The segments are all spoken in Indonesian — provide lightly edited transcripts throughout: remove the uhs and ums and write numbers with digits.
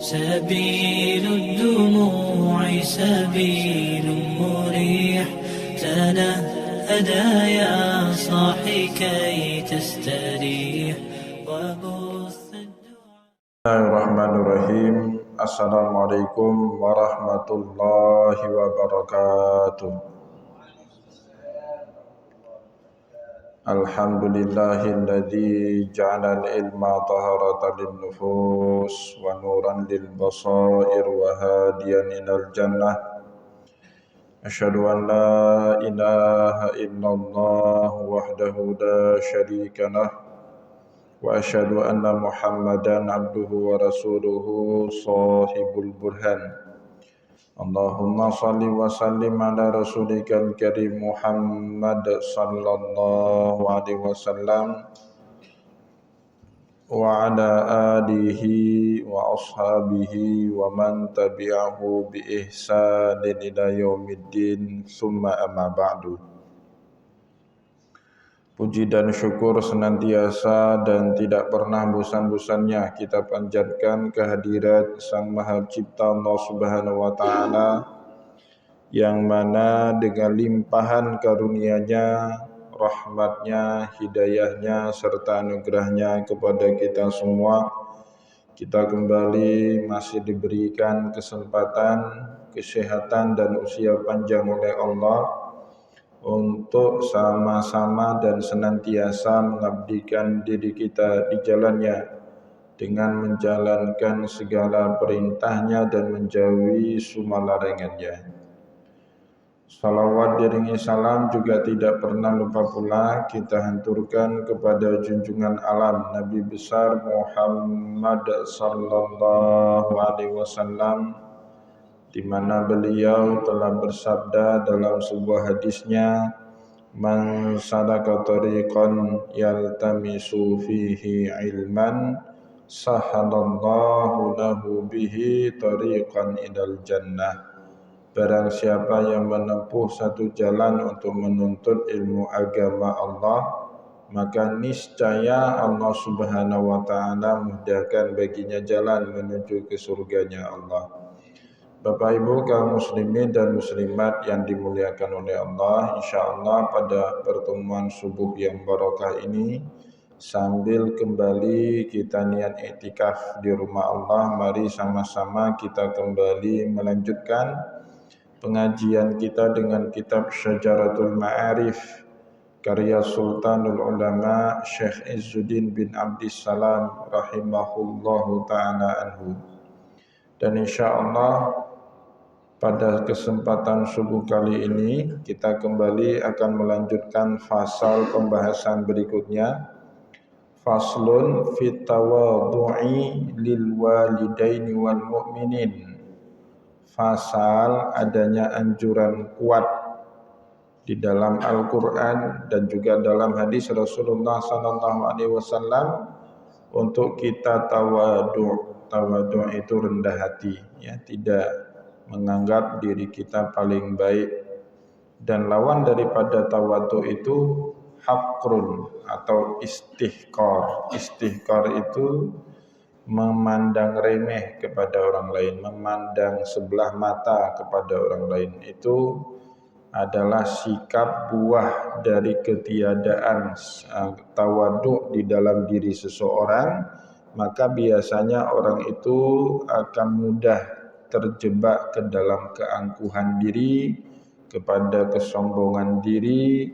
سبيل الدموع سبيل مريح، تنهدى يا صاحي كي تستريح وبث Bismillahirrahmanirrahim. Assalamualaikum warahmatullahi wabarakatuh. Alhamdulillahilladzi ja'ala al-ilma taharatan lin-nufus wa nuran lil-basair wa hadiyan ilal jannah. Asyhadu an la ilaha illallah wahdahu la syarika lah. Wa asyhadu anna Muhammadan abduhu wa rasuluhu sahibul burhan. Allahumma salli wa sallim ala rasulikal karim Muhammad sallallahu alaihi wasallam wa ala alihi wa ashabihi wa man tabi'ahu bi ihsanin ila yaumiddin, summa amma ba'du. Puji dan syukur senantiasa dan tidak pernah bosan-bosannya kita panjatkan kehadirat Sang Maha Cipta Allah Subhanahu wa Ta'ala, yang mana dengan limpahan karunia-Nya, rahmat-Nya, hidayah-Nya, serta anugerah-Nya kepada kita semua, kita kembali masih diberikan kesempatan, kesehatan dan usia panjang oleh Allah untuk sama-sama dan senantiasa mengabdikan diri kita di jalannya dengan menjalankan segala perintahnya dan menjauhi semua larangannya. Salawat diringi salam juga tidak pernah lupa pula kita hanturkan kepada junjungan alam Nabi besar Muhammad sallallahu alaihi wasallam, di mana beliau telah bersabda dalam sebuah hadisnya, "Man salaka tariqan yaltamisu fihi ilman, sahalallahu lahu bihi tariqan ilal jannah." Barang siapa yang menempuh satu jalan untuk menuntut ilmu agama Allah, maka niscaya Allah Subhanahu wa Ta'ala mudahkan baginya jalan menuju ke surganya Allah. Bapak Ibu kaum muslimin dan muslimat yang dimuliakan oleh Allah, insyaallah pada pertemuan subuh yang barokah ini, sambil kembali kita niat iktikaf di rumah Allah, mari sama-sama kita kembali melanjutkan pengajian kita dengan kitab Syajaratul Ma'arif karya Sultanul Ulama Syekh Izzuddin bin Abdissalam rahimahullahu ta'ala anhu. Dan insyaallah pada kesempatan subuh kali ini kita kembali akan melanjutkan fasal pembahasan berikutnya, faslun fit tawadhu'i lil walidaini wal mu'minin. Fasal adanya anjuran kuat di dalam Al-Qur'an dan juga dalam hadis Rasulullah sallallahu alaihi wasallam untuk kita tawadhu'. Tawadhu' itu rendah hati, ya, tidak menganggap diri kita paling baik. Dan lawan daripada tawadhu itu hakrun atau istihqar. Istihqar itu memandang remeh kepada orang lain, memandang sebelah mata kepada orang lain. Itu adalah sikap buah dari ketiadaan tawadhu di dalam diri seseorang, maka biasanya orang itu akan mudah terjebak ke dalam keangkuhan diri, kepada kesombongan diri,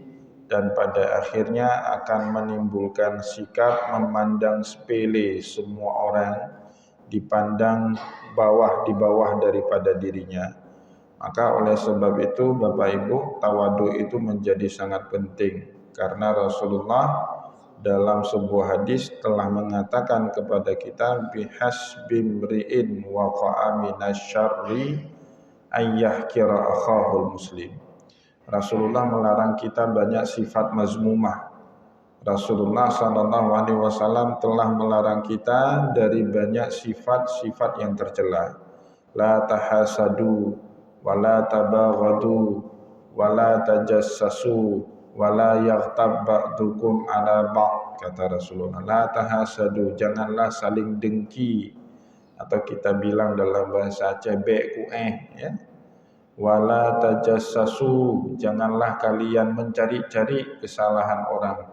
dan pada akhirnya akan menimbulkan sikap memandang sepele semua orang, dipandang di bawah daripada dirinya. Maka oleh sebab itu Bapak Ibu, tawadhu itu menjadi sangat penting, karena Rasulullah dalam sebuah hadis telah mengatakan kepada kita, bihasbi mri'in waqa'a minasyarri ayyahkira akhahul muslim. Rasulullah melarang kita banyak sifat mazmumah. Rasulullah sallallahu alaihi wasallam telah melarang kita dari banyak sifat-sifat yang tercela. La tahasadu wa la tabaghadu wa la tajassasu wala yaghtab ba'dukum ala ba'd, kata Rasulullah. La tahasadu, janganlah saling dengki, atau kita bilang dalam bahasa Aceh ya. Wala tajassasu, janganlah kalian mencari-cari kesalahan orang.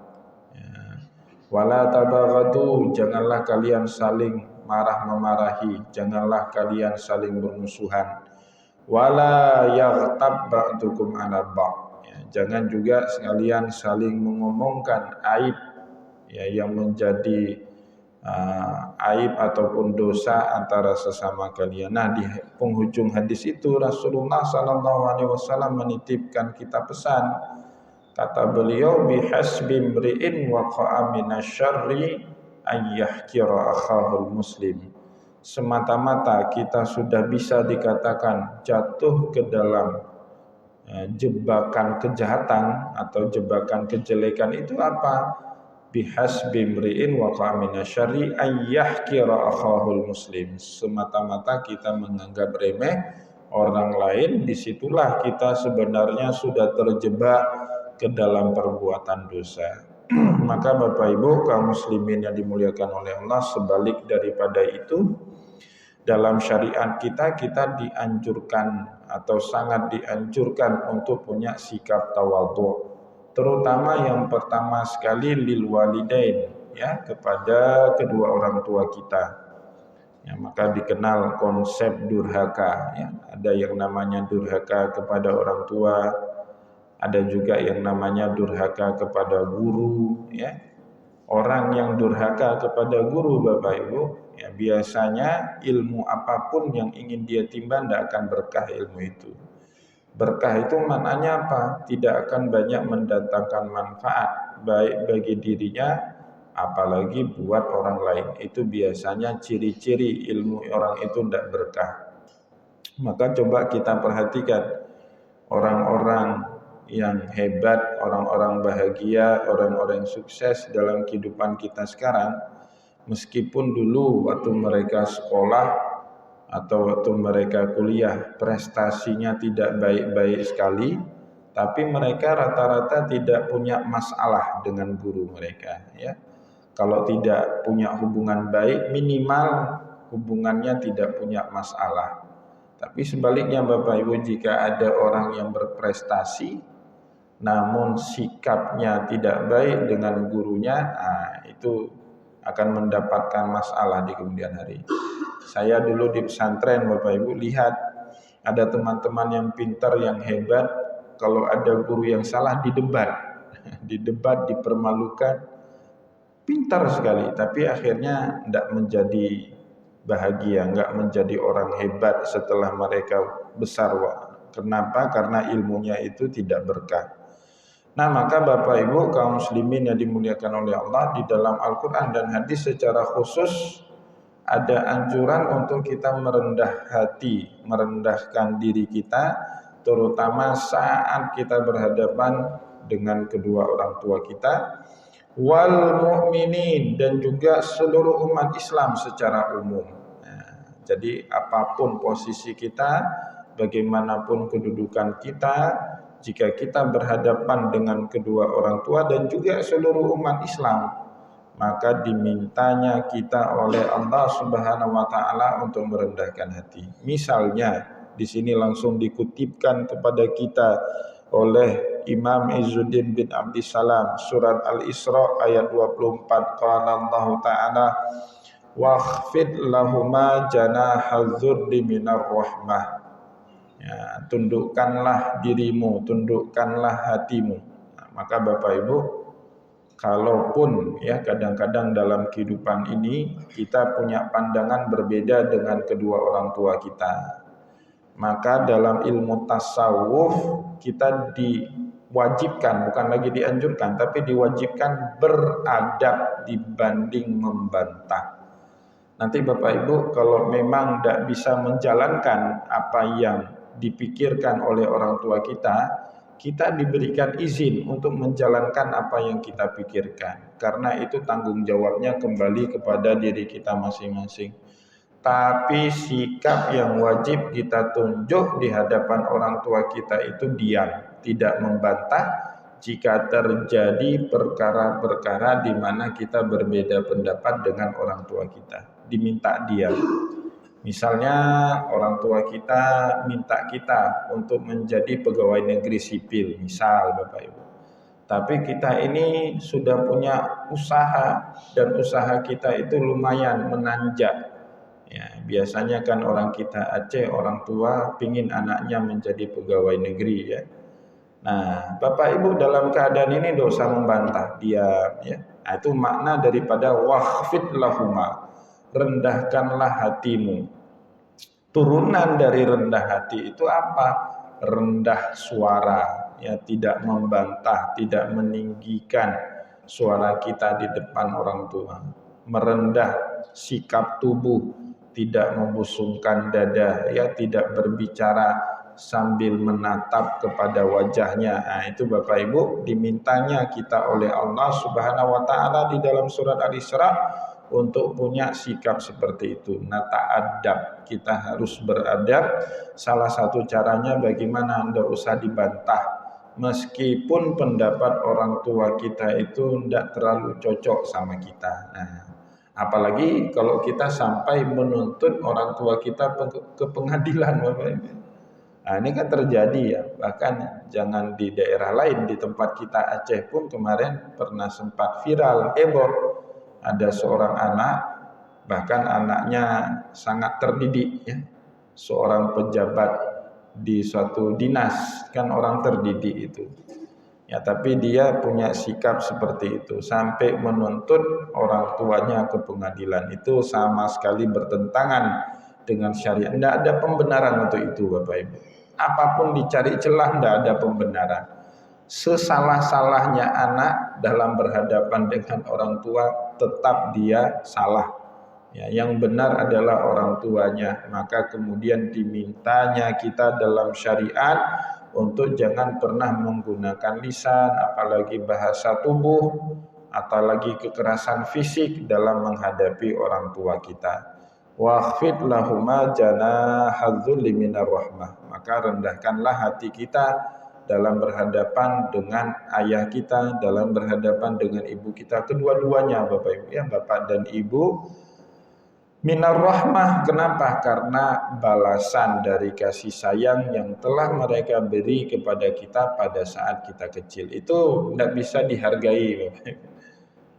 Ya. Wala tabaghadu, janganlah kalian saling marah-memarahi, janganlah kalian saling bermusuhan. Wala yaghtab ba'dukum 'ala ba'd. Ya, jangan juga sekalian saling mengomongkan aib ya yang menjadi aib ataupun dosa antara sesama kalian. Nah, di penghujung hadis itu Rasulullah SAW menitipkan kita pesan. Kata beliau, bihasbi mri'in waqa'a minasyarri ayyahkira akhahul muslim. Semata-mata kita sudah bisa dikatakan jatuh ke dalam jebakan kejahatan atau jebakan kejelekan itu apa? Bihasbi mri'in waqa'a minasyarri ayyahkira akhahul muslim. Semata-mata kita menganggap remeh orang lain, disitulah kita sebenarnya sudah terjebak ke dalam perbuatan dosa. Maka Bapak Ibu kaum muslimin yang dimuliakan oleh Allah, sebalik daripada itu, dalam syariat kita dianjurkan atau sangat dianjurkan untuk punya sikap tawadhu. Terutama yang pertama sekali lil walidain, ya, kepada kedua orang tua kita. Ya, maka dikenal konsep durhaka, ya. Ada yang namanya durhaka kepada orang tua, ada juga yang namanya durhaka kepada guru, ya. Orang yang durhaka kepada guru Bapak Ibu, ya, biasanya ilmu apapun yang ingin dia timba tidak akan berkah ilmu itu. Berkah itu maknanya apa? Tidak akan banyak mendatangkan manfaat baik bagi dirinya apalagi buat orang lain. Itu biasanya ciri-ciri ilmu orang itu tidak berkah. Maka coba kita perhatikan orang-orang yang hebat, orang-orang bahagia, orang-orang sukses dalam kehidupan kita sekarang, meskipun dulu waktu mereka sekolah atau waktu mereka kuliah prestasinya tidak baik-baik sekali, tapi mereka rata-rata tidak punya masalah dengan guru mereka, ya. Kalau tidak punya hubungan baik, minimal hubungannya tidak punya masalah. Tapi sebaliknya Bapak Ibu, jika ada orang yang berprestasi namun sikapnya tidak baik dengan gurunya, itu akan mendapatkan masalah di kemudian hari. Saya dulu di pesantren Bapak Ibu lihat ada teman-teman yang pintar, yang hebat, kalau ada guru yang salah didebat, dipermalukan, pintar sekali, tapi akhirnya tidak menjadi bahagia, enggak menjadi orang hebat setelah mereka besar. Kenapa? Karena ilmunya itu tidak berkah. Nah, maka Bapak Ibu kaum muslimin yang dimuliakan oleh Allah, di dalam Al-Quran dan hadis secara khusus ada anjuran untuk kita merendah hati, merendahkan diri kita, terutama saat kita berhadapan dengan kedua orang tua kita, wal mu'minin, dan juga seluruh umat Islam secara umum. Nah, jadi apapun posisi kita, bagaimanapun kedudukan kita, jika kita berhadapan dengan kedua orang tua dan juga seluruh umat Islam, maka dimintanya kita oleh Allah Subhanahu wa taala untuk merendahkan hati. Misalnya, di sini langsung dikutipkan kepada kita oleh Imam Izzuddin bin Abdissalam, surat Al-Isra ayat 24, qala Allah taala wakhfid lahuma janahal dzurri minar rahmah. Ya, tundukkanlah dirimu, tundukkanlah hatimu. Nah, maka Bapak Ibu, kalaupun ya kadang-kadang dalam kehidupan ini kita punya pandangan berbeda dengan kedua orang tua kita, maka dalam ilmu tasawuf kita diwajibkan, bukan lagi dianjurkan, tapi diwajibkan beradab dibanding membantah. Nanti Bapak Ibu kalau memang tidak bisa menjalankan apa yang dipikirkan oleh orang tua kita, kita diberikan izin untuk menjalankan apa yang kita pikirkan. Karena itu tanggung jawabnya kembali kepada diri kita masing-masing. Tapi sikap yang wajib kita tunjuk di hadapan orang tua kita itu diam, tidak membantah jika terjadi perkara-perkara di mana kita berbeda pendapat dengan orang tua kita. Diminta diam. Misalnya orang tua kita minta kita untuk menjadi pegawai negeri sipil, misal Bapak Ibu. Tapi kita ini sudah punya usaha dan usaha kita itu lumayan menanjak. Ya, biasanya kan orang kita Aceh, orang tua pingin anaknya menjadi pegawai negeri ya. Nah, Bapak Ibu dalam keadaan ini dosa membantah dia ya. Nah, itu makna daripada wakhfid lahuma. Rendahkanlah hatimu. Turunan dari rendah hati itu apa? Rendah suara, ya, tidak membantah, tidak meninggikan suara kita di depan orang tua. Merendah sikap tubuh, tidak membusungkan dada, ya, tidak berbicara sambil menatap kepada wajahnya. Nah, itu Bapak Ibu dimintanya kita oleh Allah Subhanahu wa taala di dalam surat Al-Isra untuk punya sikap seperti itu. Nata adab, kita harus beradab. Salah satu caranya bagaimana, tidak usah dibantah. Meskipun pendapat orang tua kita itu tidak terlalu cocok sama kita. Nah, apalagi kalau kita sampai menuntut orang tua kita ke pengadilan, Bapak Ibu. Nah, ini kan terjadi ya, bahkan jangan di daerah lain, di tempat kita Aceh pun kemarin pernah sempat viral, heboh. Ada seorang anak, bahkan anaknya sangat terdidik ya, seorang pejabat di suatu dinas, kan orang terdidik itu. Ya, tapi dia punya sikap seperti itu sampai menuntut orang tuanya ke pengadilan. Itu sama sekali bertentangan dengan syariat. Tidak ada pembenaran untuk itu, Bapak Ibu. Apapun dicari celah, tidak ada pembenaran. Sesalah-salahnya anak dalam berhadapan dengan orang tua, tetap dia salah. Ya, yang benar adalah orang tuanya. Maka kemudian dimintanya kita dalam syariat untuk jangan pernah menggunakan lisan, apalagi bahasa tubuh, apalagi kekerasan fisik dalam menghadapi orang tua kita. Wakhfid lahuma janahadzulli minar rahmah. Maka rendahkanlah hati kita dalam berhadapan dengan ayah kita, dalam berhadapan dengan ibu kita, kedua-duanya Bapak Ibu ya, bapak dan ibu. Minar rahmah, kenapa? Karena balasan dari kasih sayang yang telah mereka beri kepada kita pada saat kita kecil. Itu tidak bisa dihargai, Bapak Ibu.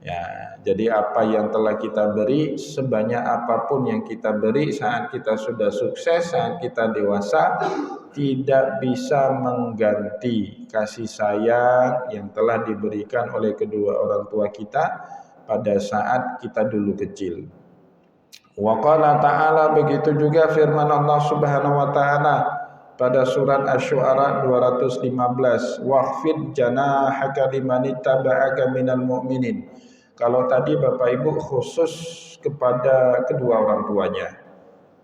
Ya, jadi apa yang telah kita beri, sebanyak apapun yang kita beri saat kita sudah sukses, saat kita dewasa, tidak bisa mengganti kasih sayang yang telah diberikan oleh kedua orang tua kita pada saat kita dulu kecil. Wa qala ta'ala, begitu juga firman Allah Subhanahu wa taala pada surat Asy-Syu'ara 215, waqfid janahaka limanittaba'aka minal mu'minin. Kalau tadi Bapak Ibu khusus kepada kedua orang tuanya,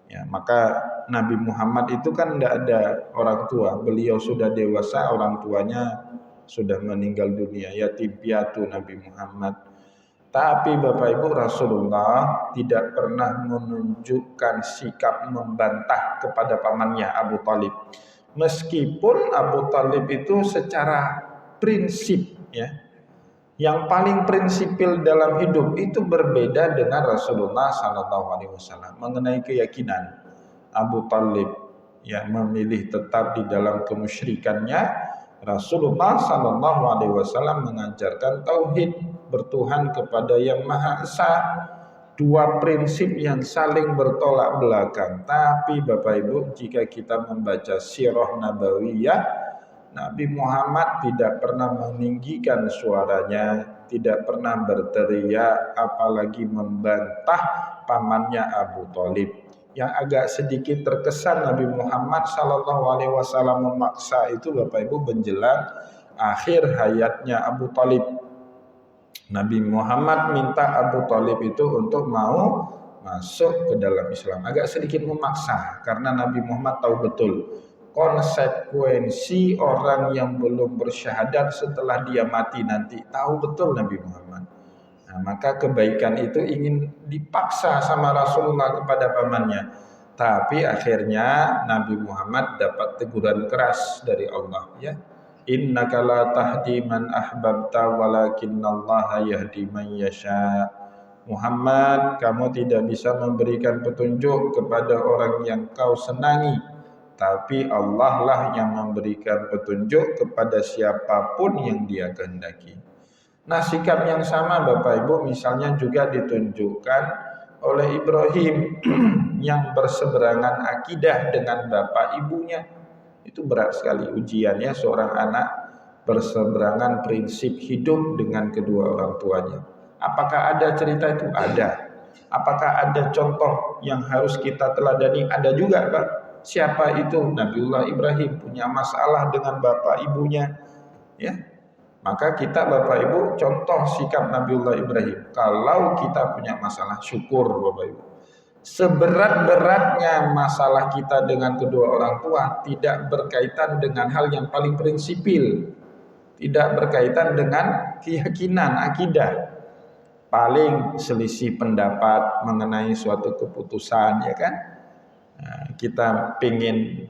ya, maka Nabi Muhammad itu kan tidak ada orang tua, beliau sudah dewasa, orang tuanya sudah meninggal dunia, yatim piatu Nabi Muhammad. Tapi Bapak Ibu, Rasulullah tidak pernah menunjukkan sikap membantah kepada pamannya Abu Talib. Meskipun Abu Talib itu secara prinsip ya, yang paling prinsipil dalam hidup itu berbeda dengan Rasulullah SAW mengenai keyakinan. Abu Talib ya memilih tetap di dalam kemusyrikannya. Rasulullah SAW mengajarkan tauhid, bertuhan kepada yang Maha Esa. Dua prinsip yang saling bertolak belakang. Tapi Bapak Ibu, jika kita membaca sirah nabawiyah, Nabi Muhammad tidak pernah meninggikan suaranya, tidak pernah berteriak, apalagi membantah pamannya Abu Talib. Yang agak sedikit terkesan Nabi Muhammad SAW memaksa itu Bapak Ibu menjelang akhir hayatnya Abu Talib. Nabi Muhammad minta Abu Talib itu untuk mau masuk ke dalam Islam. Agak sedikit memaksa karena Nabi Muhammad tahu betul konsekuensi orang yang belum bersyahadat setelah dia mati nanti. Tahu betul Nabi Muhammad. Nah, maka kebaikan itu ingin dipaksa sama Rasulullah kepada pamannya. Tapi akhirnya Nabi Muhammad dapat teguran keras dari Allah ya. Innaka la tahdi man ahbabta walakinallaha yahdi man yasha. Muhammad, kamu tidak bisa memberikan petunjuk kepada orang yang kau senangi, tapi Allah lah yang memberikan petunjuk kepada siapapun yang Dia kehendaki. Nah, sikap yang sama Bapak Ibu misalnya juga ditunjukkan oleh Ibrahim yang berseberangan akidah dengan bapak ibunya. Itu berat sekali ujiannya seorang anak berseberangan prinsip hidup dengan kedua orang tuanya. Apakah ada cerita itu? Ada. Apakah ada contoh yang harus kita teladani? Ada juga, Pak. Siapa itu? Nabiullah Ibrahim punya masalah dengan bapak ibunya. Ya, maka kita Bapak Ibu contoh sikap Nabiullah Ibrahim. Kalau kita punya masalah, syukur Bapak Ibu. Seberat-beratnya masalah kita dengan kedua orang tua tidak berkaitan dengan hal yang paling prinsipil, tidak berkaitan dengan keyakinan, akidah. Paling selisih pendapat mengenai suatu keputusan, ya kan? Nah, kita pengen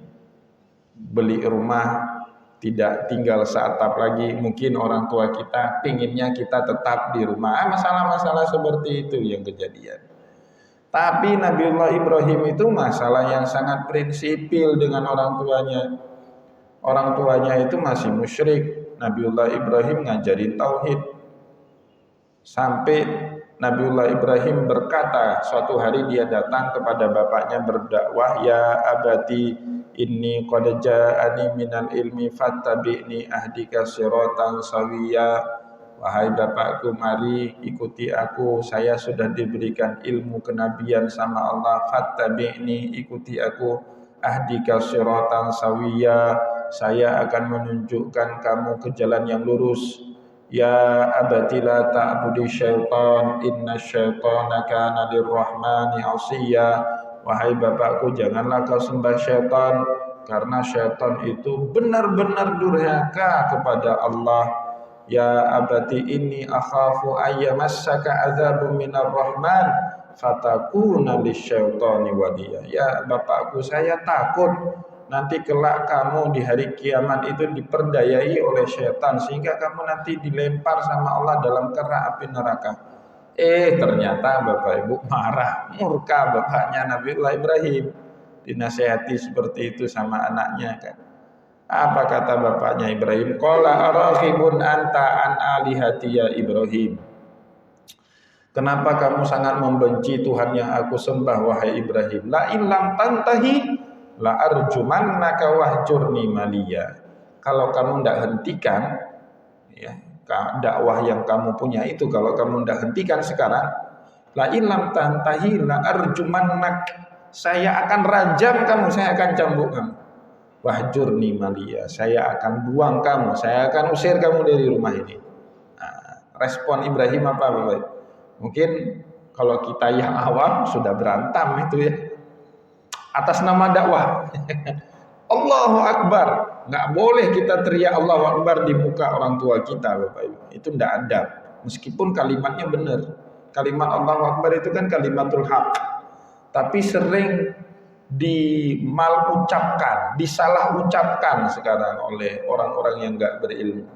beli rumah, tidak tinggal seatap lagi, mungkin orang tua kita pinginnya kita tetap di rumah. Masalah-masalah seperti itu yang kejadian. Tapi Nabiullah Ibrahim itu masalah yang sangat prinsipil dengan orang tuanya. Orang tuanya itu masih musyrik. Nabiullah Ibrahim ngajarin tauhid. Sampai Nabiullah Ibrahim berkata, suatu hari dia datang kepada bapaknya berdakwah, ya abati inni qad ja'ani minal ilmi fattabi'ni ahdika siratan sawiyya. Wahai bapakku, mari ikuti aku, saya sudah diberikan ilmu kenabian sama Allah. Fattabi'ni, ikuti aku, ahdika siratan sawiyya, saya akan menunjukkan kamu ke jalan yang lurus. Ya abati la ta'budi syaitan, inna syaitana kana lirrahmani asiyya. Wahai bapakku, janganlah kau sembah syaitan, karena syaitan itu benar-benar durhaka kepada Allah. Ya abati inni akhafu ayyamassaka adzabun minar rahman fatakuna lisyaitani waliya. Ya bapakku, saya takut nanti kelak kamu di hari kiamat itu diperdayai oleh syaitan sehingga kamu nanti dilempar sama Allah dalam kera api neraka. Ternyata Bapak Ibu marah, murka bapaknya Nabiullah Ibrahim. Dinasihati seperti itu sama anaknya kan. Apa kata bapaknya Ibrahim? Qala araghibun anta an alihati ya Ibrahim. Kenapa kamu sangat membenci Tuhan yang aku sembah wahai Ibrahim? La illam tantahi la arjumannaka wahjurni maliya. Kalau kamu tidak hentikan ya, dakwah yang kamu punya itu, kalau kamu tidak hentikan sekarang, la illam tantahi la arjumannak, saya akan rajam kamu, saya akan cambuk kamu. Wahjurni maliya, saya akan buang kamu, saya akan usir kamu dari rumah ini. Nah, respon Ibrahim apa Bapak? Mungkin kalau kita yang awam sudah berantam itu ya, atas nama dakwah. Allahu Akbar, nggak boleh kita teriak Allahu Akbar di muka orang tua kita Bapak Ibu. Itu tidak adab, meskipun kalimatnya benar. Kalimat Allahu Akbar itu kan kalimatul haq, tapi sering dimalucapkan, disalah ucapkan sekarang oleh orang-orang yang enggak berilmu.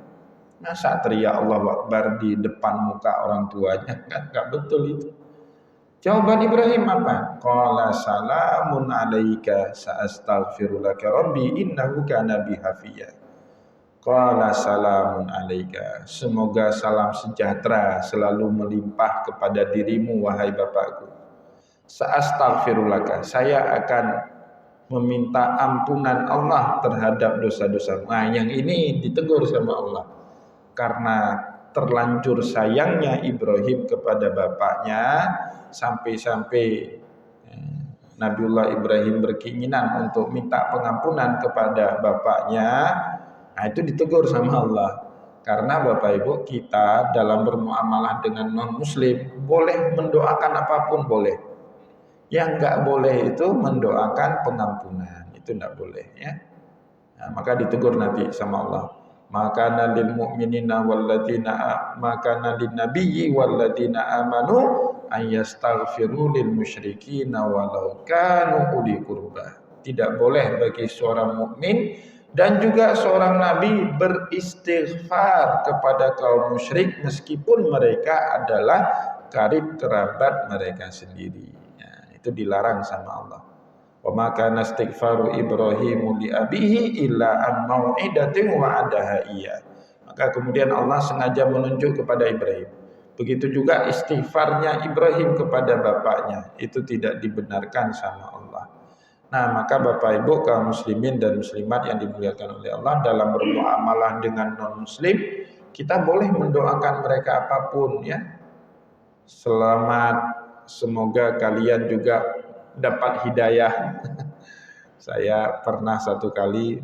Masa teriak Allahu Akbar di depan muka orang tuanya, kan enggak betul itu. Jawaban Ibrahim apa? Qala salamun alaika sa'astaghfiru laka rabbi innahu kana bi hafiyya. Qala salamun alaika, semoga salam sejahtera selalu melimpah kepada dirimu wahai bapakku. Sa'astaghfirulaka, saya akan meminta ampunan Allah terhadap dosa-dosa. Nah, yang ini ditegur sama Allah karena terlanjur sayangnya Ibrahim kepada bapaknya sampai-sampai Nabiullah Ibrahim berkeinginan untuk minta pengampunan kepada bapaknya. Nah, itu ditegur sama Allah. Karena Bapak Ibu, kita dalam bermuamalah dengan non-muslim boleh mendoakan apapun boleh. Yang enggak boleh itu mendoakan pengampunan, itu enggak boleh ya. Nah, maka ditegur nanti sama Allah. Maka lil mu'minina walladzina maka lin nabiyyi walladzina amanu ayastaghfiru lil musyrikina walau kanu uli qurba. Tidak boleh bagi seorang mukmin dan juga seorang nabi beristighfar kepada kaum musyrik meskipun mereka adalah karib kerabat mereka sendiri. Ya, itu dilarang sama Allah. Wa ma kana istighfaru Ibrahimu li abihi illa an mau'idatin wa'adaha iya. Maka kemudian Allah sengaja menunjuk kepada Ibrahim. Begitu juga istighfarnya Ibrahim kepada bapaknya, itu tidak dibenarkan sama Allah. Nah, maka Bapak Ibu kaum muslimin dan muslimat yang dimuliakan oleh Allah, dalam bermuamalah dengan non-muslim, kita boleh mendoakan mereka apapun ya. Selamat, semoga kalian juga dapat hidayah. Saya pernah satu kali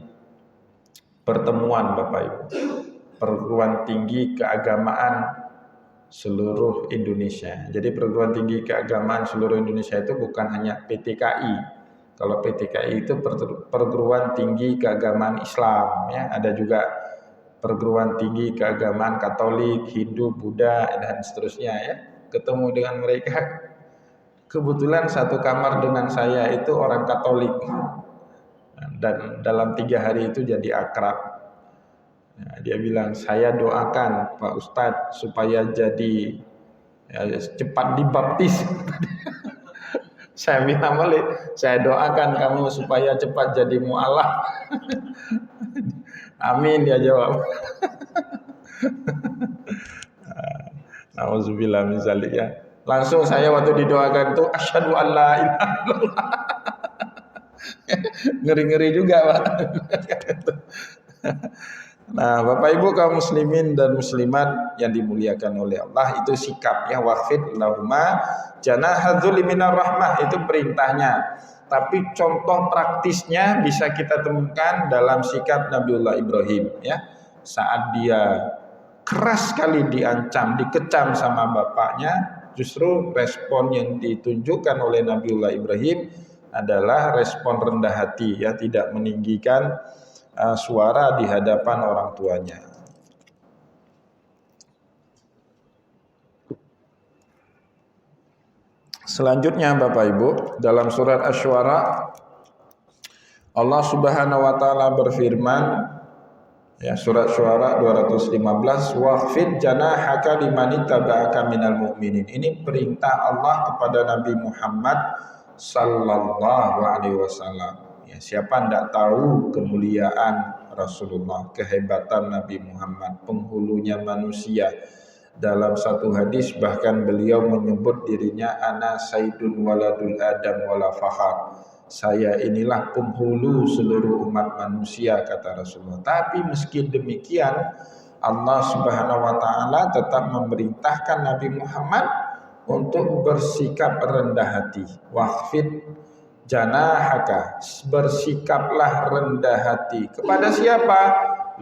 pertemuan Bapak Ibu, perguruan tinggi keagamaan seluruh Indonesia. Jadi perguruan tinggi keagamaan seluruh Indonesia itu bukan hanya PTKI. Kalau PTKI itu perguruan tinggi keagamaan Islam ya, ada juga perguruan tinggi keagamaan Katolik, Hindu, Buddha dan seterusnya ya. Ketemu dengan mereka, kebetulan satu kamar dengan saya itu orang Katolik, dan dalam 3 hari itu jadi akrab. Nah, dia bilang, saya doakan Pak Ustadz supaya jadi cepat dibaptis. Saya bilang balik, saya doakan kamu supaya cepat jadi mu'alaf. Amin, dia jawab. Nauzubillah min zalik ya. Langsung saya waktu didoakan itu asyhadu an la ilaha illallah. Ngeri-ngeri juga, Pak. Nah, Bapak Ibu kaum muslimin dan muslimat yang dimuliakan oleh Allah, itu sikapnya waqfid lahuma janahadzul minar rahmah, itu perintahnya. Tapi contoh praktisnya bisa kita temukan dalam sikap Nabiullah Ibrahim ya. Saat dia keras sekali diancam, dikecam sama bapaknya, justru respon yang ditunjukkan oleh Nabiullah Ibrahim adalah respon rendah hati ya, tidak meninggikan suara di hadapan orang tuanya. Selanjutnya Bapak Ibu, dalam surat Asy-Syu'ara Allah Subhanahu wa taala berfirman ya, surat Syu'ara 215, waqfid janahaka liman ittaba'aka minal mu'minin. Ini perintah Allah kepada Nabi Muhammad sallallahu alaihi wasallam. Ya, siapa tidak tahu kemuliaan Rasulullah, kehebatan Nabi Muhammad, penghulunya manusia. Dalam satu hadis bahkan beliau menyebut dirinya ana sayyidun waladul adam wala fakhar. Saya inilah penghulu seluruh umat manusia, kata Rasulullah. Tapi meski demikian Allah Subhanahu wa taala tetap memerintahkan Nabi Muhammad untuk bersikap rendah hati. Waqfid janahaka, bersikaplah rendah hati. Kepada siapa?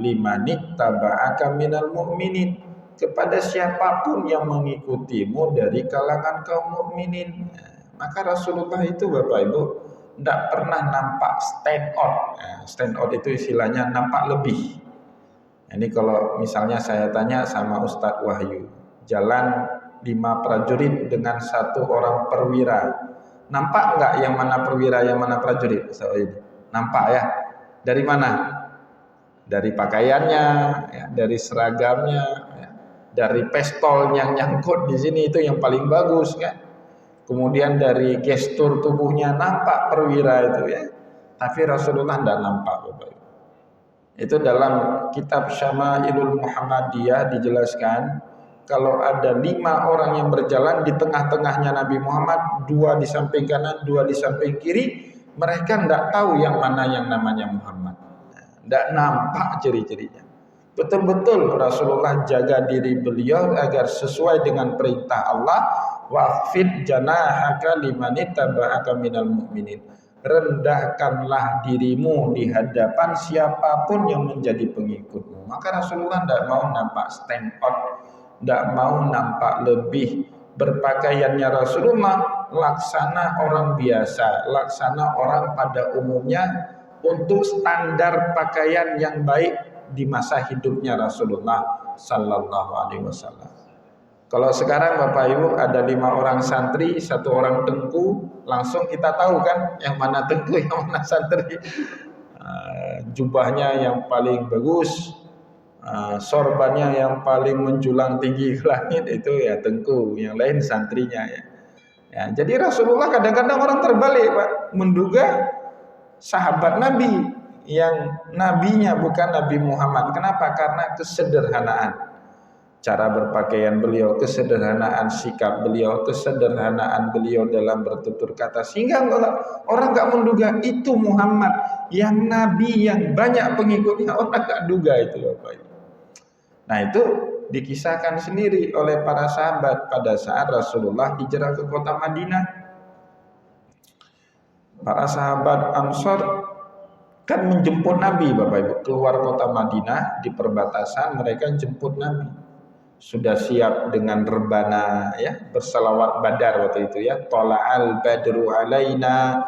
Limanit taba'aka minal mu'minin, kepada siapapun yang mengikutimu dari kalangan kaum mukminin. Maka Rasulullah itu Bapak Ibu tidak pernah nampak stand out. Stand out itu istilahnya nampak lebih. Ini kalau misalnya saya tanya sama Ustadz Wahyu, jalan 5 prajurit dengan 1 orang perwira, nampak enggak yang mana perwira, yang mana prajurit? Nampak ya. Dari mana? Dari pakaiannya, ya, dari seragamnya, ya, dari pistol yang nyangkut di sini itu yang paling bagus kan. Kemudian dari gestur tubuhnya nampak perwira itu ya. Tapi Rasulullah tidak nampak Bapak. Itu dalam kitab Syama'ilul Muhammadiyah dijelaskan, kalau ada 5 orang yang berjalan di tengah-tengahnya Nabi Muhammad, 2 di samping kanan, 2 di samping kiri, mereka tidak tahu yang mana yang namanya Muhammad. Tidak nampak ciri-cirinya. Betul-betul Rasulullah jaga diri beliau agar sesuai dengan perintah Allah, waqfid janahaka limanittaba'aka minal mu'minin. Rendahkanlah dirimu di hadapan siapapun yang menjadi pengikutmu. Maka Rasulullah tidak mau nampak stand out, tidak mau nampak lebih. Berpakaiannya Rasulullah laksana orang biasa, laksana orang pada umumnya, untuk standar pakaian yang baik di masa hidupnya Rasulullah sallallahu alaihi wasallam. Kalau sekarang Bapak Ibu ada 5 orang santri, 1 orang tengku, langsung kita tahu kan yang mana tengku, yang mana santri. Jubahnya yang paling bagus, sorbannya yang paling menjulang tinggi ke langit itu ya Tengku, yang lain santrinya ya. Ya, jadi Rasulullah kadang-kadang orang terbalik Pak, menduga sahabat Nabi yang nabinya bukan Nabi Muhammad. Kenapa? Karena kesederhanaan cara berpakaian beliau, kesederhanaan sikap beliau, kesederhanaan beliau dalam bertutur kata, sehingga orang nggak menduga itu Muhammad yang nabi yang banyak pengikutnya, orang nggak duga itu Bapak. Nah itu dikisahkan sendiri oleh para sahabat pada saat Rasulullah hijrah ke kota Madinah. Para sahabat Ansor kan menjemput Nabi Bapak Ibu, keluar kota Madinah di perbatasan mereka jemput Nabi. Sudah siap dengan rebana ya, bersalawat badar waktu itu ya. Tala'al badru alaina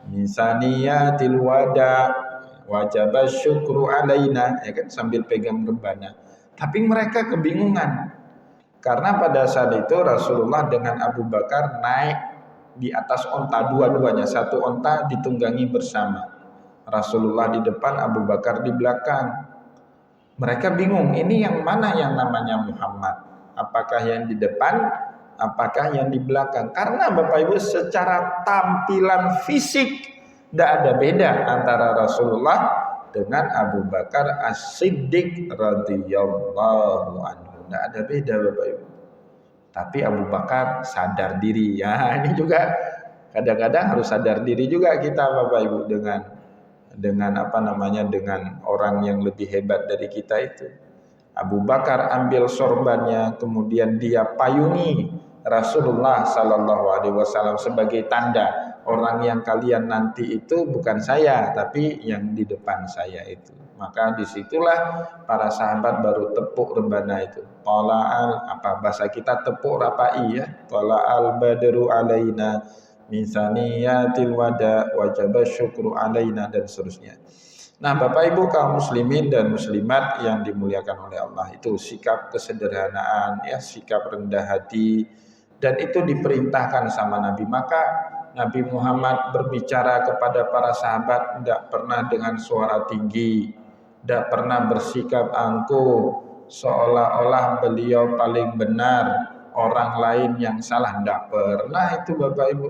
min saniyatil wada wajaba syukru alaina, ya kan, sambil pegang rebana. Tapi mereka kebingungan karena pada saat itu Rasulullah dengan Abu Bakar naik di atas onta dua-duanya, satu onta ditunggangi bersama. Rasulullah di depan, Abu Bakar di belakang. Mereka bingung, ini yang mana yang namanya Muhammad? Apakah yang di depan, apakah yang di belakang? Karena Bapak Ibu secara tampilan fisik tidak ada beda antara Rasulullah dengan Abu Bakar As-Siddiq radhiyallahu anhu. Tidak ada beda Bapak Ibu. Tapi Abu Bakar sadar diri. Ya, ini juga kadang-kadang harus sadar diri juga kita Bapak Ibu dengan orang yang lebih hebat dari kita itu. Abu Bakar ambil sorbannya, kemudian dia payungi Rasulullah Sallallahu Alaihi Wasallam sebagai tanda, orang yang kalian nanti itu bukan saya, tapi yang di depan saya itu. Maka disitulah para sahabat baru tepuk rebana itu. Tala'al, bahasa kita tepuk rapai ya. Tala'al badru alaina min saniyatil wada wajaba syukru alaina, dan seterusnya. Nah Bapak Ibu kaum muslimin dan muslimat yang dimuliakan oleh Allah, itu sikap kesederhanaan ya, sikap rendah hati, dan itu diperintahkan sama Nabi. Maka Nabi Muhammad berbicara kepada para sahabat tidak pernah dengan suara tinggi, tidak pernah bersikap angkuh seolah-olah beliau paling benar, orang lain yang salah, tidak pernah itu Bapak Ibu.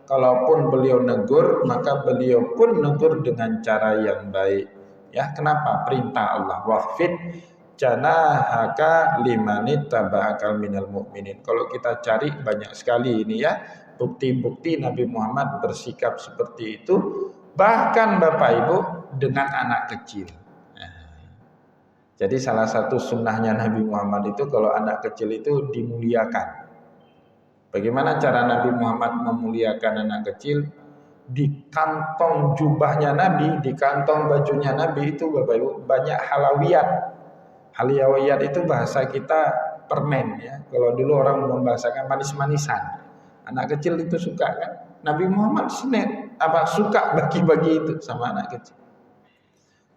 Kalaupun beliau negur, maka beliau pun negur dengan cara yang baik. Ya, kenapa? Perintah Allah. Waqfid janahaka limanit taba'akal minal mu'minin. Kalau kita cari banyak sekali ini ya, bukti-bukti Nabi Muhammad bersikap seperti itu. Bahkan Bapak Ibu dengan anak kecil. Jadi salah satu sunnahnya Nabi Muhammad itu kalau anak kecil itu dimuliakan. Bagaimana cara Nabi Muhammad memuliakan anak kecil? Di kantong jubahnya Nabi, di kantong bajunya Nabi itu Bapak Ibu banyak halawiyat. Halawiyat itu bahasa kita permen ya. Kalau dulu orang membahasakan manis-manisan. Anak kecil itu suka kan? Nabi Muhammad suka bagi-bagi itu sama anak kecil.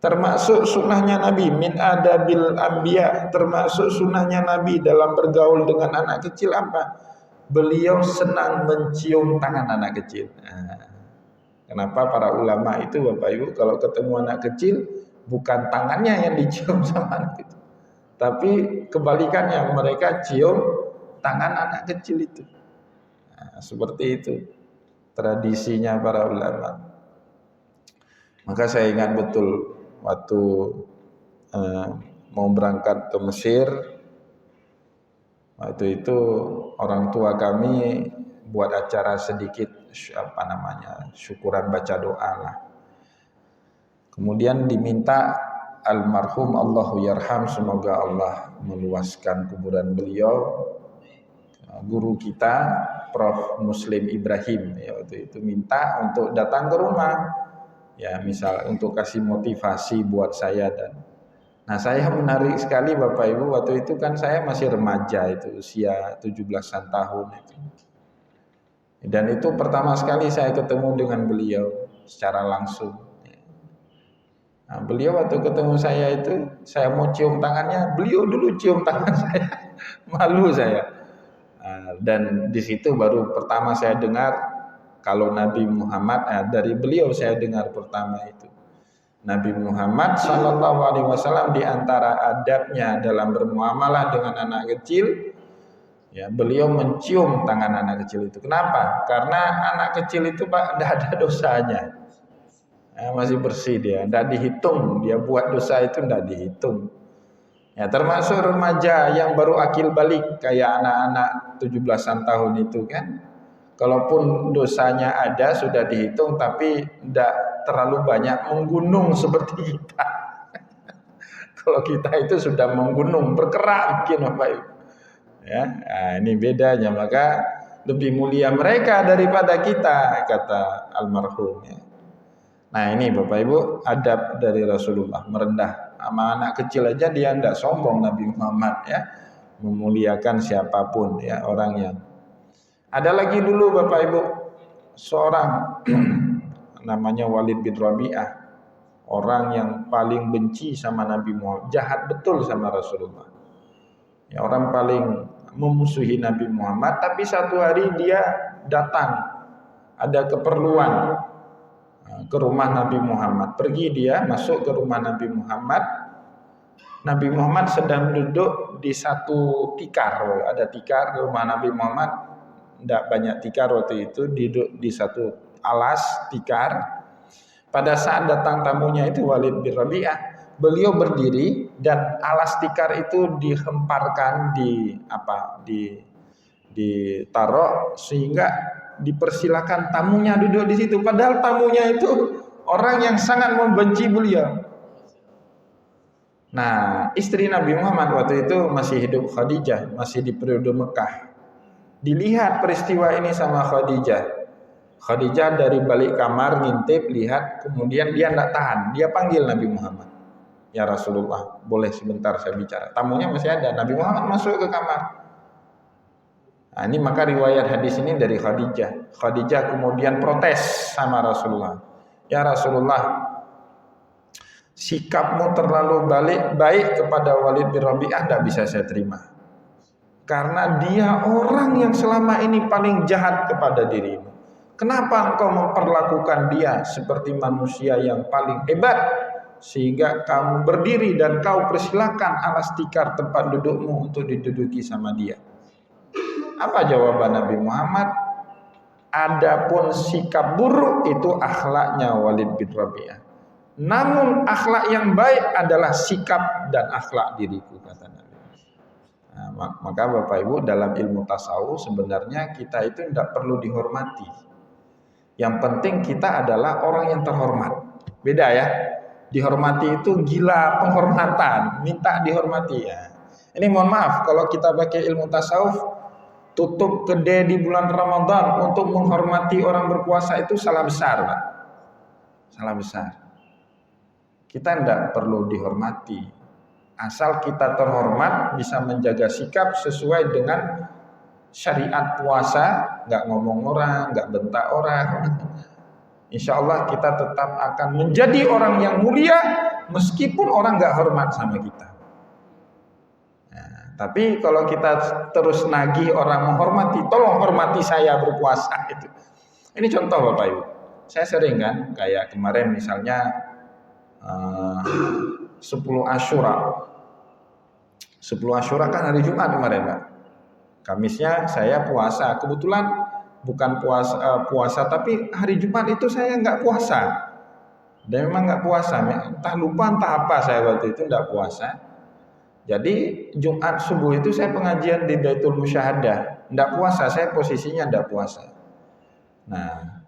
Termasuk sunnahnya Nabi min adabil anbiya, termasuk sunnahnya Nabi dalam bergaul dengan anak kecil apa? Beliau senang mencium tangan anak kecil. Kenapa para ulama itu Bapak Ibu kalau ketemu anak kecil bukan tangannya yang dicium sama anak kecil, tapi kebalikannya, mereka cium tangan anak kecil itu. Seperti itu tradisinya para ulama. Maka saya ingat betul waktu mau berangkat ke Mesir, waktu itu orang tua kami buat acara sedikit syukuran baca doa lah. Kemudian diminta almarhum Allahu yarham, semoga Allah meluaskan kuburan beliau, guru kita Prof Muslim Ibrahim ya, waktu itu minta untuk datang ke rumah. Ya misal untuk kasih motivasi buat saya. Nah saya menarik sekali Bapak Ibu, waktu itu kan saya masih remaja, itu usia 17-an tahun itu. Dan itu pertama sekali saya ketemu dengan beliau secara langsung. Nah, beliau waktu ketemu saya itu, saya mau cium tangannya, beliau dulu cium tangan saya. Malu saya. Dan di situ baru pertama saya dengar kalau Nabi Muhammad, dari beliau saya dengar pertama itu. Nabi Muhammad sallallahu alaihi wasallam di antara adabnya dalam bermuamalah dengan anak kecil, ya, beliau mencium tangan anak kecil itu. Kenapa? Karena anak kecil itu Pak tidak ada dosanya. Ya, masih bersih dia, tidak dihitung. Dia buat dosa itu tidak dihitung. Ya, termasuk remaja yang baru akil balik kayak anak-anak 17-an tahun itu kan. Kalaupun dosanya ada sudah dihitung tapi tidak terlalu banyak menggunung seperti kita. Kalau kita itu sudah menggunung, berkerak mungkin Bapak Ibu. Ya, nah, ini bedanya, maka lebih mulia mereka daripada kita, kata almarhum. Ya. Nah ini Bapak Ibu adab dari Rasulullah, merendah. Sama anak kecil aja dia tidak sombong Nabi Muhammad, ya, memuliakan siapapun, ya, orangnya. Ada lagi dulu Bapak Ibu seorang namanya Walid bin Rabi'ah, orang yang paling benci sama Nabi Muhammad, jahat betul sama Rasulullah. Ya, orang paling memusuhi Nabi Muhammad, tapi satu hari dia datang, ada keperluan ke rumah Nabi Muhammad. Pergi dia masuk ke rumah Nabi Muhammad. Nabi Muhammad sedang duduk di satu tikar, ada tikar di rumah Nabi Muhammad. Tidak banyak tikar waktu itu, duduk di satu alas tikar. Pada saat datang tamunya itu Walid bin Rabi'ah, beliau berdiri dan alas tikar itu dihemparkan, ditaruh sehingga dipersilakan tamunya duduk di situ. Padahal tamunya itu orang yang sangat membenci beliau. Nah, istri Nabi Muhammad waktu itu masih hidup, Khadijah, masih di periode Mekah. Dilihat peristiwa ini sama Khadijah. Khadijah dari balik kamar ngintip, lihat, kemudian dia tidak tahan, dia panggil Nabi Muhammad. Ya Rasulullah, boleh sebentar saya bicara. Tamunya masih ada. Nabi Muhammad masuk ke kamar. Nah, ini maka riwayat hadis ini dari Khadijah. Khadijah kemudian protes sama Rasulullah. Ya Rasulullah, sikapmu terlalu baik kepada Walid bin Rabi'ah tidak bisa saya terima. Karena dia orang yang selama ini paling jahat kepada dirimu. Kenapa engkau memperlakukan dia seperti manusia yang paling hebat, sehingga kamu berdiri dan kau persilakan alas tikar tempat dudukmu untuk diduduki sama dia? Apa jawaban Nabi Muhammad? Adapun sikap buruk itu akhlaknya Walid bin Rabi'ah. Namun akhlak yang baik adalah sikap dan akhlak diriku, kata Nabi. Nah, maka Bapak Ibu dalam ilmu tasawuf sebenarnya kita itu tidak perlu dihormati. Yang penting kita adalah orang yang terhormat. Beda ya. Dihormati itu gila penghormatan, minta dihormati ya. Ini mohon maaf kalau kita pakai ilmu tasawuf, tutup kedai di bulan Ramadan untuk menghormati orang berpuasa itu salah besar, Pak. Salah besar. Kita tidak perlu dihormati. Asal kita terhormat, bisa menjaga sikap sesuai dengan syariat puasa, nggak ngomong orang, nggak bentak orang. Insya Allah kita tetap akan menjadi orang yang mulia meskipun orang nggak hormat sama kita. Nah, tapi kalau kita terus nagih orang menghormati, tolong hormati saya berpuasa itu. Ini contoh Bapak Ibu. Saya sering kan, kayak kemarin misalnya 10 Asyura. 10 Asyura kan hari Jumat kemarin, Pak. Kamisnya saya puasa. Kebetulan bukan puasa tapi hari Jumat itu saya nggak puasa. Dan memang nggak puasa. Entah lupa entah apa saya waktu itu nggak puasa. Jadi Jumat subuh itu saya pengajian di Baitul Musyahadah. Nggak puasa, saya posisinya nggak puasa. Nah,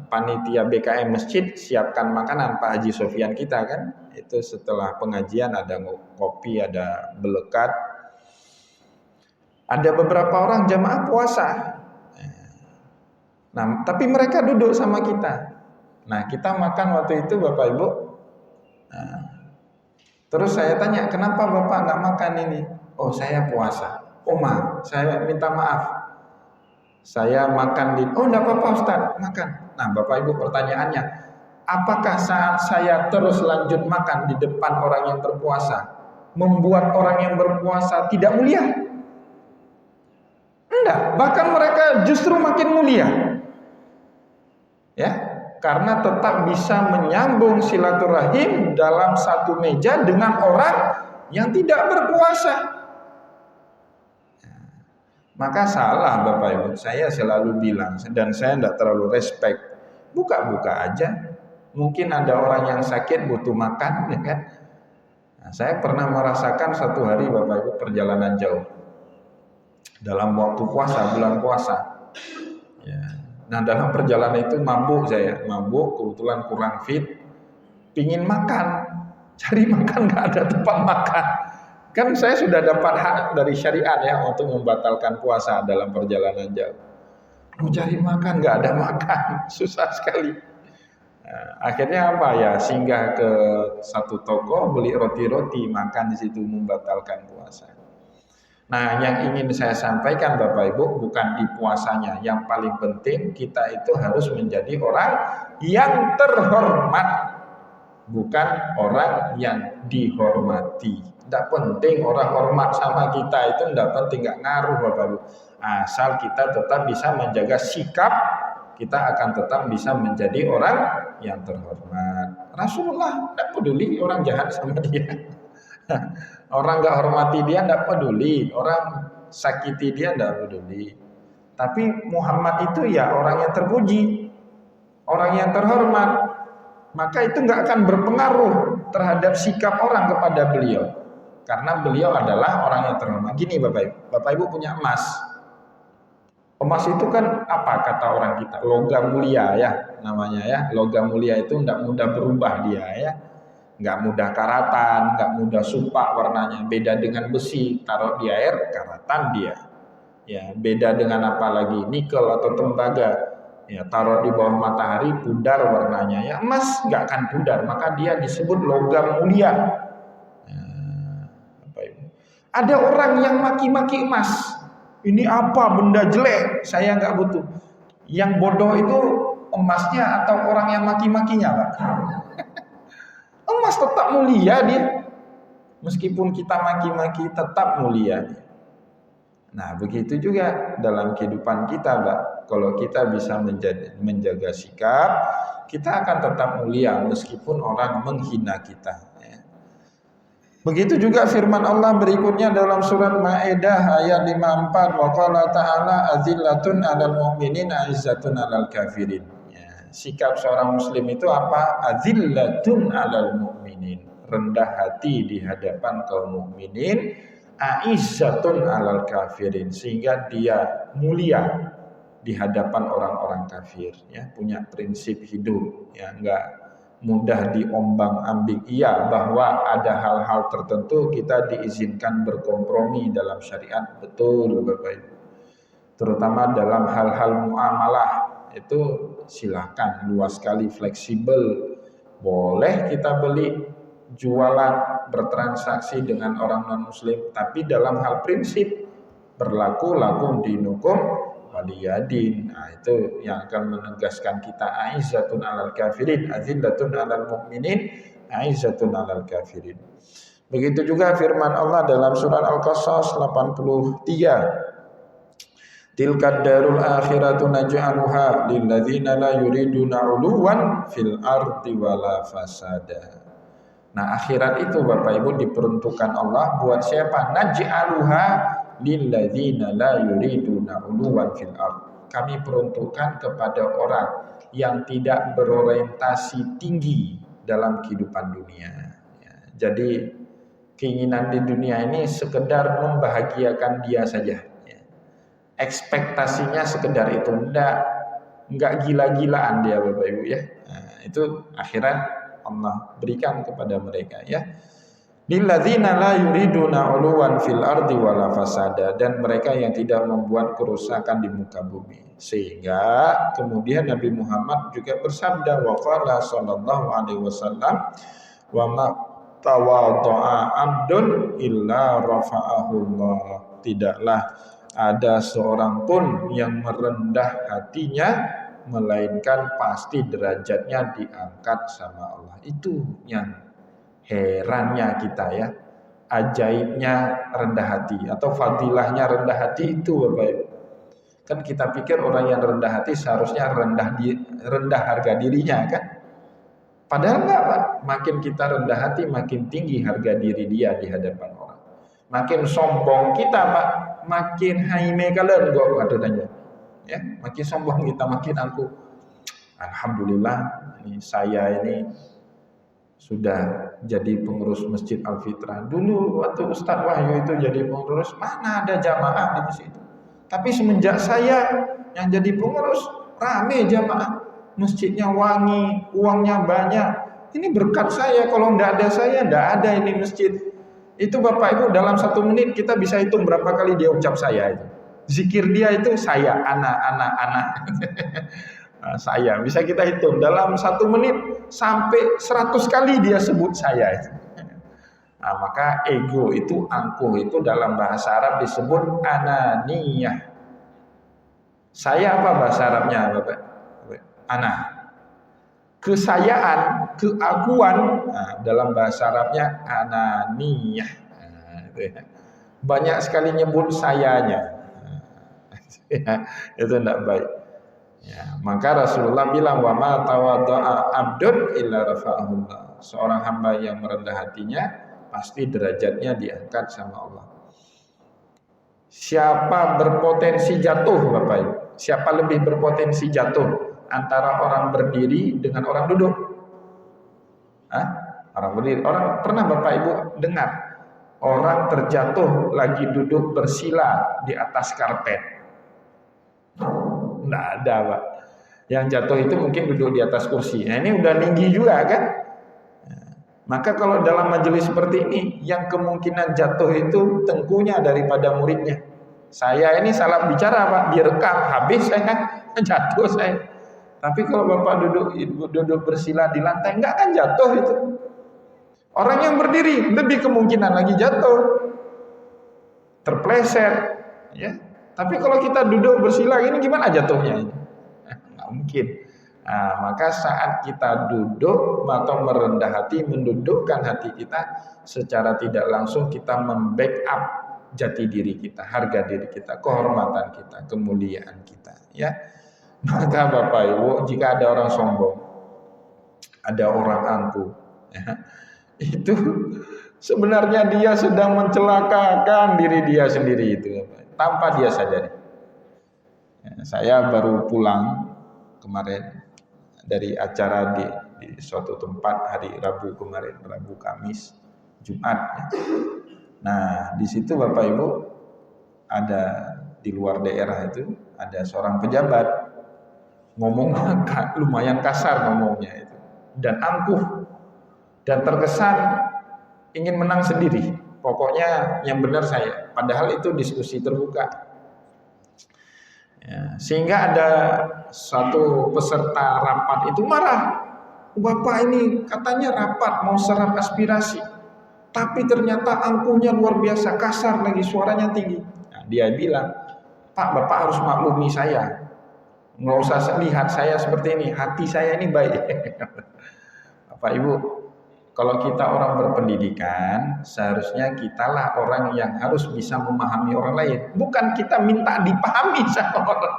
panitia BKM masjid siapkan makanan Pak Haji Sofyan kita kan, itu setelah pengajian ada kopi, ada belekat, ada beberapa orang jamaah puasa. Nah, tapi mereka duduk sama kita. Nah, kita makan waktu itu Bapak Ibu. Nah, terus saya tanya, kenapa Bapak nggak makan ini? Oh, saya puasa. Oh, saya minta maaf. Saya makan di, oh enggak apa-apa Ustaz, makan. Nah Bapak Ibu pertanyaannya, apakah saat saya terus lanjut makan di depan orang yang berpuasa, membuat orang yang berpuasa tidak mulia? Enggak, bahkan mereka justru makin mulia. Ya, karena tetap bisa menyambung silaturahim dalam satu meja dengan orang yang tidak berpuasa. Maka salah Bapak Ibu, saya selalu bilang dan saya tidak terlalu respect, buka-buka aja. Mungkin ada orang yang sakit butuh makan, ya kan? Nah, saya pernah merasakan satu hari Bapak Ibu perjalanan jauh dalam waktu puasa, bulan puasa. Ya. Nah dalam perjalanan itu mabuk saya, kebetulan kurang fit, pingin makan, cari makan nggak ada tempat makan. Kan saya sudah dapat hak dari syariat ya untuk membatalkan puasa dalam perjalanan jauh. Mau cari makan nggak ada makan, susah sekali. Nah, akhirnya apa ya? Singgah ke satu toko, beli roti-roti, makan di situ membatalkan puasa. Nah, yang ingin saya sampaikan Bapak Ibu bukan di puasanya. Yang paling penting kita itu harus menjadi orang yang terhormat, bukan orang yang dihormati. Tidak penting orang hormat sama kita itu tidak penting, nggak ngaruh Bapak Ibu. Asal kita tetap bisa menjaga sikap, kita akan tetap bisa menjadi orang yang terhormat. Rasulullah tidak peduli orang jahat sama dia. Orang nggak hormati dia tidak peduli, orang sakiti dia tidak peduli. Tapi Muhammad itu ya orang yang terpuji, orang yang terhormat. Maka itu nggak akan berpengaruh terhadap sikap orang kepada beliau. Karena beliau adalah orang yang terhormat. Gini Bapak Ibu punya emas. Emas itu kan apa kata orang kita? Logam mulia ya namanya ya. Logam mulia itu tidak mudah berubah dia ya. Nggak mudah karatan, nggak mudah supak warnanya. Beda dengan besi, taruh di air, karatan dia. Ya, beda dengan apa lagi? Nikel atau tembaga. Ya, taruh di bawah matahari, pudar warnanya. Ya, emas nggak akan pudar, maka dia disebut logam mulia. Ada orang yang maki-maki emas. Ini apa benda jelek, saya nggak butuh. Yang bodoh itu emasnya atau orang yang maki-makinya, Pak? Emas tetap mulia dia. Meskipun kita maki-maki tetap mulia dia. Nah begitu juga dalam kehidupan kita Pak. Kalau kita bisa menjaga sikap, kita akan tetap mulia meskipun orang menghina kita. Begitu juga firman Allah berikutnya dalam surat Maidah ayat 54, wa qala ta'ala azillatun 'alal mu'minin 'izzatun 'alal kafirin. Ya, sikap seorang muslim itu apa? Azillatun 'alal mu'minin, rendah hati di hadapan kaum mukminin, 'izzatun 'alal kafirin, sehingga dia mulia di hadapan orang-orang kafir, ya, punya prinsip hidup, ya, enggak mudah diombang-ambing. Iya, bahwa ada hal-hal tertentu kita diizinkan berkompromi dalam syariat, betul Bapak Ibu. Terutama dalam hal-hal muamalah itu silakan, luas sekali, fleksibel. Boleh kita beli, jualan, bertransaksi dengan orang non-muslim, tapi dalam hal prinsip berlaku lakum dinukum waliyadin. Nah, itu yang akan menegaskan kita aizzatun 'alal kafirin, azillatun 'alal mu'minin, aizzatun 'alal kafirin. Begitu juga firman Allah dalam surat Al-Qasas 83. Tilkad darul akhiratu naj'aluha lil ladzina la yuriduna 'uluwan fil ardi wala fasada. Nah, akhirat itu Bapak Ibu diperuntukkan Allah buat siapa? Naj'aluha lil ladzina la yuriduna 'uluwan fil ardi. Kami peruntukkan kepada orang yang tidak berorientasi tinggi dalam kehidupan dunia. Ya, jadi keinginan di dunia ini sekedar membahagiakan dia saja. Ekspektasinya sekedar itu, enggak gila-gilaan dia Bapak Ibu ya. Nah, itu akhirat Allah berikan kepada mereka ya. Lilladzina la yuriduna 'uluwan fil ardi wala fasada, dan mereka yang tidak membuat kerusakan di muka bumi. Sehingga kemudian Nabi Muhammad juga bersabda, wa qala sallallahu alaihi wasallam, wa ma tawadha'a 'abdun illa rafa'ahullah. Tidaklah ada seorang pun yang merendah hatinya, melainkan pasti derajatnya diangkat sama Allah. Itu yang herannya kita ya, ajaibnya rendah hati atau fadilahnya rendah hati itu Bapak Ibu. Kan kita pikir orang yang rendah hati seharusnya rendah harga dirinya kan? Padahal enggak, Pak. Makin kita rendah hati, makin tinggi harga diri dia di hadapan orang. Makin sombong kita, Pak, makin haime kalian gua katanya. Ya, makin sombong kita, makin aku. Alhamdulillah, saya ini sudah jadi pengurus Masjid Al-Fitrah. Dulu waktu Ustadz Wahyu itu jadi pengurus, mana ada jamaah di masjid itu. Tapi semenjak saya yang jadi pengurus, rame jamaah. Masjidnya wangi, uangnya banyak. Ini berkat saya, kalau enggak ada saya, enggak ada ini masjid. Itu Bapak Ibu dalam 1 menit kita bisa hitung berapa kali dia ucap saya itu. Zikir dia itu saya, anak. Nah, saya, bisa kita hitung dalam 1 menit sampai 100 kali dia sebut saya itu. Nah, maka ego itu, angkuh itu dalam bahasa Arab disebut ananiyah. Saya apa bahasa Arabnya Bapak? Ana. Kesayaan, keaguan, nah, dalam bahasa Arabnya ananiyah. Nah, itu ya. Banyak sekali nyebut sayanya. Nah, itu tidak baik. Ya, maka Rasulullah bilang wa ma tawadda'a abdun illa rafa'ahullah. Seorang hamba yang merendah hatinya pasti derajatnya diangkat sama Allah. Siapa berpotensi jatuh Bapak Ibu? Siapa lebih berpotensi jatuh antara orang berdiri dengan orang duduk? Orang berdiri. Orang pernah Bapak Ibu dengar orang terjatuh lagi duduk bersila di atas karpet? Nggak ada, Pak. Yang jatuh itu mungkin duduk di atas kursi. Nah, ini udah tinggi juga kan? Maka kalau dalam majelis seperti ini, yang kemungkinan jatuh itu tengkunya daripada muridnya. Saya ini salah bicara, Pak, direkam, habis saya jatuh saya. Tapi kalau Bapak duduk bersila di lantai, enggak kan jatuh itu. Orang yang berdiri lebih kemungkinan lagi jatuh, terpleset, ya. Tapi kalau kita duduk bersila ini gimana jatuhnya ini? Nggak mungkin. Nah, maka saat kita duduk atau merendah hati, mendudukkan hati kita, secara tidak langsung kita membackup jati diri kita, harga diri kita, kehormatan kita, kemuliaan kita, ya. Maka Bapak Ibu, jika ada orang sombong, ada orang angkuh, ya, itu sebenarnya dia sedang mencelakakan diri dia sendiri itu, tanpa dia sadari. Ya, saya baru pulang kemarin dari acara di suatu tempat hari Rabu kemarin, Rabu Kamis, Jumat. Ya. Nah, di situ Bapak Ibu ada di luar daerah itu ada seorang pejabat ngomongnya lumayan kasar ngomongnya itu dan angkuh dan terkesan ingin menang sendiri. Pokoknya yang benar saya. Padahal itu diskusi terbuka. Ya, sehingga ada satu peserta rapat itu marah. Bapak ini katanya rapat mau serap aspirasi, tapi ternyata angkuhnya luar biasa, kasar lagi, suaranya tinggi. Nah, dia bilang, Pak, Bapak harus maklumi saya. Nggak usah lihat saya seperti ini, hati saya ini baik. Bapak Ibu, kalau kita orang berpendidikan, seharusnya kitalah orang yang harus bisa memahami orang lain. Bukan kita minta dipahami sama orang.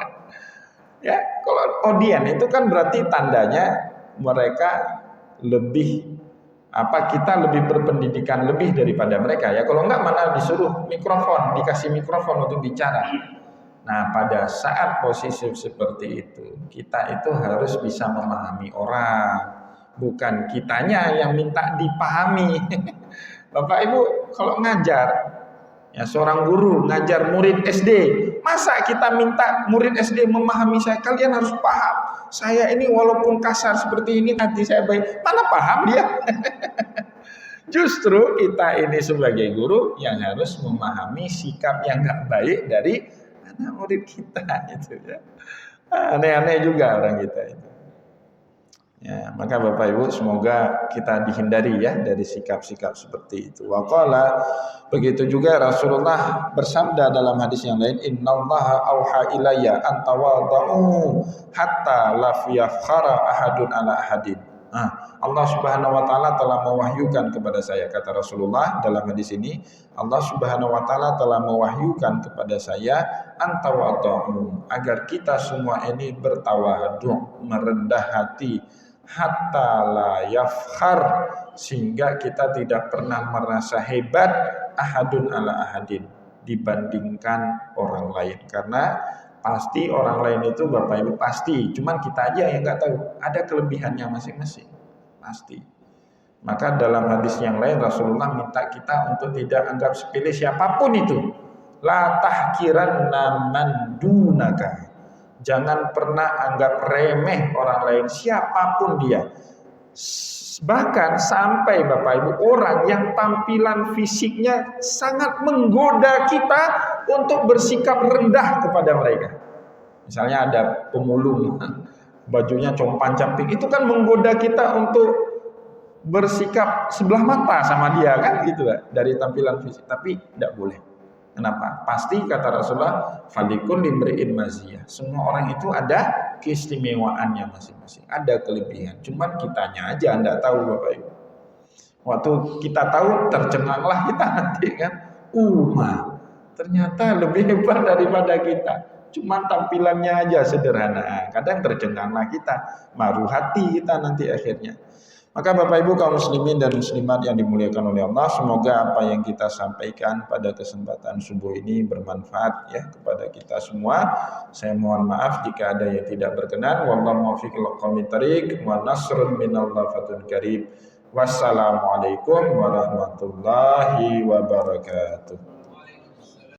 Ya, kalau audien itu kan berarti tandanya mereka lebih kita lebih berpendidikan lebih daripada mereka ya. Kalau enggak mana disuruh mikrofon, dikasih mikrofon untuk bicara. Nah, pada saat posisi seperti itu, kita itu harus bisa memahami orang. Bukan kitanya yang minta dipahami. Bapak Ibu kalau ngajar, ya seorang guru ngajar murid SD, masa kita minta murid SD memahami saya? Kalian harus paham. Saya ini walaupun kasar seperti ini, hati saya baik. Mana paham dia? Justru kita ini sebagai guru yang harus memahami sikap yang gak baik dari anak murid kita itu ya. Aneh-aneh juga orang kita itu. Ya, maka Bapak Ibu semoga kita dihindari ya dari sikap-sikap seperti itu. Wa qala, begitu juga Rasulullah bersabda dalam hadis yang lain, innallaha auha ilayya an tawadhu hatta la yafkhara ahadun ala ahadin. Allah Subhanahu wa taala telah mewahyukan kepada saya, kata Rasulullah dalam hadis ini, Allah Subhanahu wa taala telah mewahyukan kepada saya antawadhu, agar kita semua ini bertawadhu, merendah hati, hatta la yafkhar, sehingga kita tidak pernah merasa hebat ahadun ala ahadin, dibandingkan orang lain. Karena pasti orang lain itu Bapak Ibu pasti, cuman kita aja yang nggak tahu ada kelebihannya masing-masing, pasti. Maka dalam hadis yang lain Rasulullah minta kita untuk tidak anggap sepele siapapun itu. La tahkiranna man dunaka, jangan pernah anggap remeh orang lain siapapun dia. Bahkan sampai Bapak Ibu orang yang tampilan fisiknya sangat menggoda kita untuk bersikap rendah kepada mereka. Misalnya ada pemulung, bajunya compang-camping, itu kan menggoda kita untuk bersikap sebelah mata sama dia kan gitu lah, dari tampilan fisik. Tapi tidak boleh. Kenapa? Pasti kata Rasulullah, falikun limri'in maziyah. Semua orang itu ada keistimewaannya masing-masing, ada kelebihan. Cuman kitanya aja enggak tahu Bapak Ibu. Waktu kita tahu tercenganglah kita nanti kan. Ternyata lebih hebat daripada kita. Cuman tampilannya aja sederhana. Kadang tercenganglah kita, maru hati kita nanti akhirnya. Maka Bapak Ibu kaum muslimin dan muslimat yang dimuliakan oleh Allah, semoga apa yang kita sampaikan pada kesempatan subuh ini bermanfaat ya kepada kita semua. Saya mohon maaf jika ada yang tidak berkenan. Wallahu muwaffiq ila aqwamit thariq wa nasrun minallahi fathun qarib. Wassalamualaikum warahmatullahi wabarakatuh.